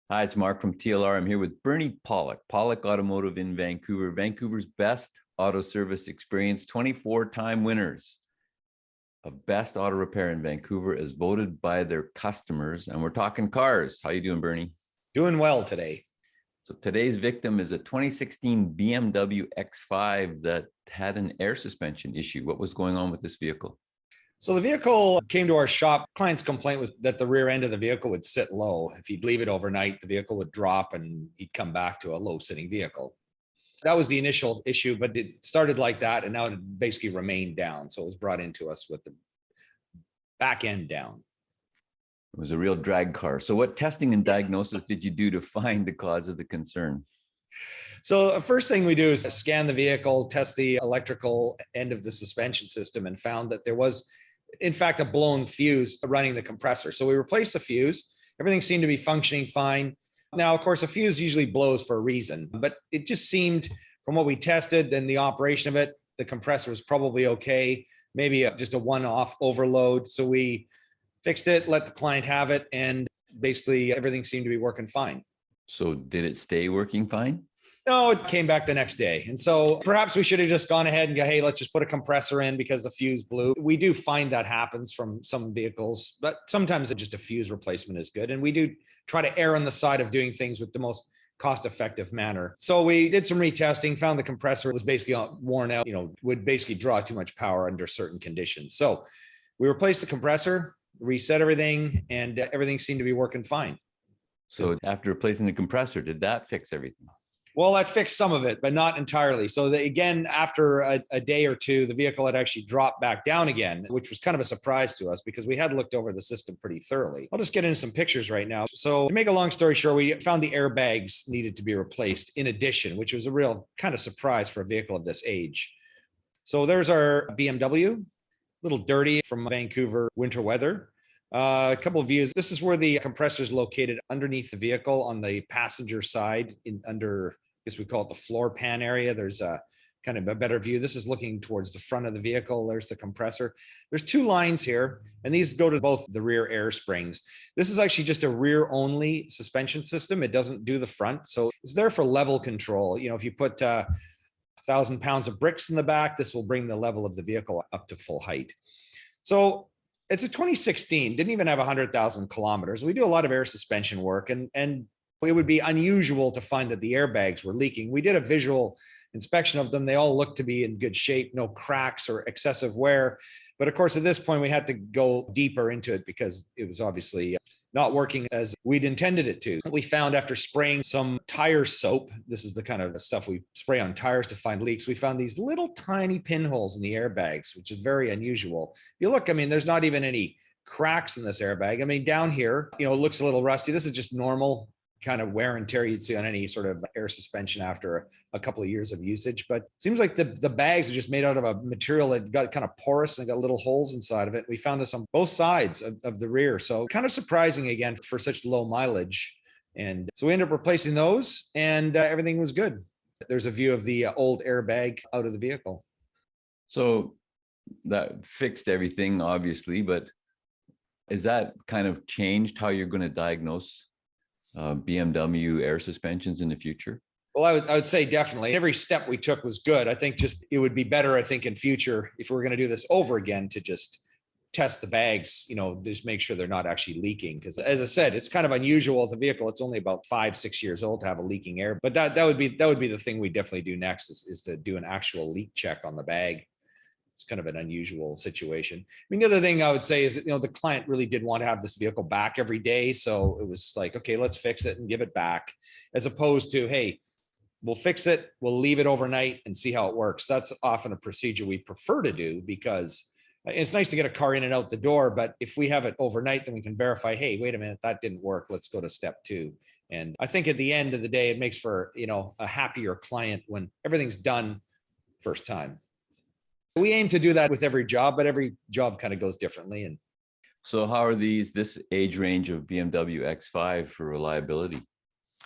Hi, it's Mark from TLR. I'm here with Bernie Pawlik, Pawlik Automotive in Vancouver, Vancouver's best auto service experience, 24-time winners of best auto repair in Vancouver as voted by their customers. And we're talking cars. How you doing, Bernie? Doing well today. So today's victim is a 2016 BMW X5 that had an air suspension issue. What was going on with this vehicle? So the vehicle came to our shop. Client's complaint was that the rear end of the vehicle would sit low. If he'd leave it overnight, the vehicle would drop and he'd come back to a low sitting vehicle. That was the initial issue, but it started like that and now it basically remained down. So it was brought into us with the back end down. It was a real drag car. So what testing and diagnosis did you do to find the cause of the concern? So the first thing we do is scan the vehicle, test the electrical end of the suspension system, and found that there was, in fact, a blown fuse running the compressor. So we replaced the fuse. Everything seemed to be functioning fine. Now, of course, a fuse usually blows for a reason, but it just seemed from what we tested and the operation of it, the compressor was probably okay, maybe just a one-off overload. So we fixed it, let the client have it, and basically everything seemed to be working fine. So did it stay working fine? No, it came back the next day. And so perhaps we should have just gone ahead and go, hey, let's just put a compressor in because the fuse blew. We do find that happens from some vehicles, but sometimes just a fuse replacement is good. And we do try to err on the side of doing things with the most cost-effective manner. So we did some retesting, found the compressor was basically worn out, would basically draw too much power under certain conditions. So we replaced the compressor, reset everything, and everything seemed to be working fine. So after replacing the compressor, did that fix everything? Well, that fixed some of it, but not entirely. So again, after a day or two, the vehicle had actually dropped back down again, which was kind of a surprise to us because we had looked over the system pretty thoroughly. I'll just get into some pictures right now. So to make a long story short, we found the airbags needed to be replaced in addition, which was a real kind of surprise for a vehicle of this age. So there's our BMW, a little dirty from Vancouver winter weather. A couple of views. This is where the compressor is located underneath the vehicle on the passenger side under, I guess we call it the floor pan area. There's a kind of a better view. This is looking towards the front of the vehicle. There's the compressor. There's two lines here, and these go to both the rear air springs. This is actually just a rear only suspension system. It doesn't do the front. So it's there for level control. If you put 1,000 pounds of bricks in the back, this will bring the level of the vehicle up to full height. So it's a 2016, didn't even have 100,000 kilometers. We do a lot of air suspension work, and it would be unusual to find that the airbags were leaking. We did a visual inspection of them. They all looked to be in good shape, no cracks or excessive wear. But of course, at this point, we had to go deeper into it because it was obviously not working as we'd intended it to. We found after spraying some tire soap, this is the kind of stuff we spray on tires to find leaks, we found these little tiny pinholes in the airbags, which is very unusual. If you look, there's not even any cracks in this airbag. Down here, it looks a little rusty. This is just normal kind of wear and tear you'd see on any sort of air suspension after a couple of years of usage. But it seems like the bags are just made out of a material that got kind of porous and got little holes inside of it. We found this on both sides of the rear. So kind of surprising again for such low mileage. And so we ended up replacing those and everything was good. There's a view of the old airbag out of the vehicle. So that fixed everything, obviously, but is that kind of changed how you're going to diagnose BMW air suspensions in the future? Well, I would say definitely. Every step we took was good. I think just it would be better, in future, if we were going to do this over again, to just test the bags, just make sure they're not actually leaking. Because as I said, it's kind of unusual with a vehicle. It's only about 5-6 years old to have a leaking air. But that would be the thing we definitely do next is to do an actual leak check on the bag. It's kind of an unusual situation. The other thing I would say is that, the client really did want to have this vehicle back every day. So it was like, okay, let's fix it and give it back, as opposed to, hey, we'll fix it, we'll leave it overnight and see how it works. That's often a procedure we prefer to do because it's nice to get a car in and out the door. But if we have it overnight, then we can verify, hey, wait a minute, that didn't work. Let's go to step 2. And I think at the end of the day, it makes for, a happier client when everything's done first time. We aim to do that with every job, but every job kind of goes differently. And so how are this age range of BMW X5 for reliability?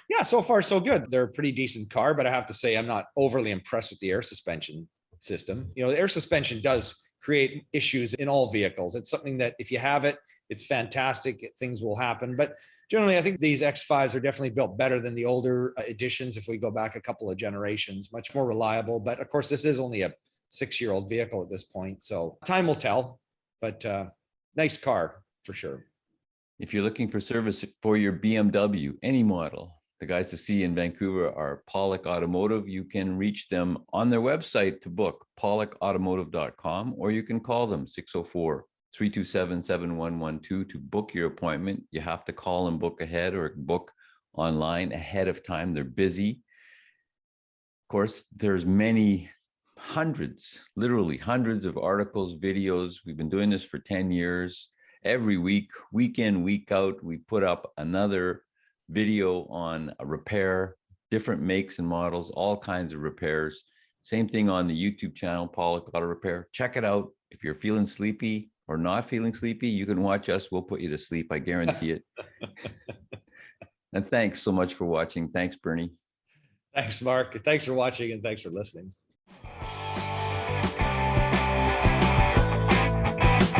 Yeah, so far so good. They're a pretty decent car, but I have to say I'm not overly impressed with the air suspension system. The air suspension does create issues in all vehicles. It's something that if you have it, it's fantastic. Things will happen. But generally, I think these X5s are definitely built better than the older editions. If we go back a couple of generations, much more reliable. But of course, this is only a 6-year-old vehicle at this point. So time will tell, but nice car for sure. If you're looking for service for your BMW, any model, the guys to see in Vancouver are Pawlik Automotive. You can reach them on their website to book, pawlikautomotive.com, or you can call them 604-327-7112 to book your appointment. You have to call and book ahead or book online ahead of time. They're busy. Of course, there's many hundreds, literally hundreds of articles, videos. We've been doing this for 10 years. Every week, week in, week out, we put up another video on a repair, different makes and models, all kinds of repairs. Same thing on the YouTube channel, Pawlik Auto Repair. Check it out. If you're feeling sleepy or not feeling sleepy, you can watch us. We'll put you to sleep. I guarantee it. And thanks so much for watching. Thanks, Bernie. Thanks, Mark. Thanks for watching and thanks for listening.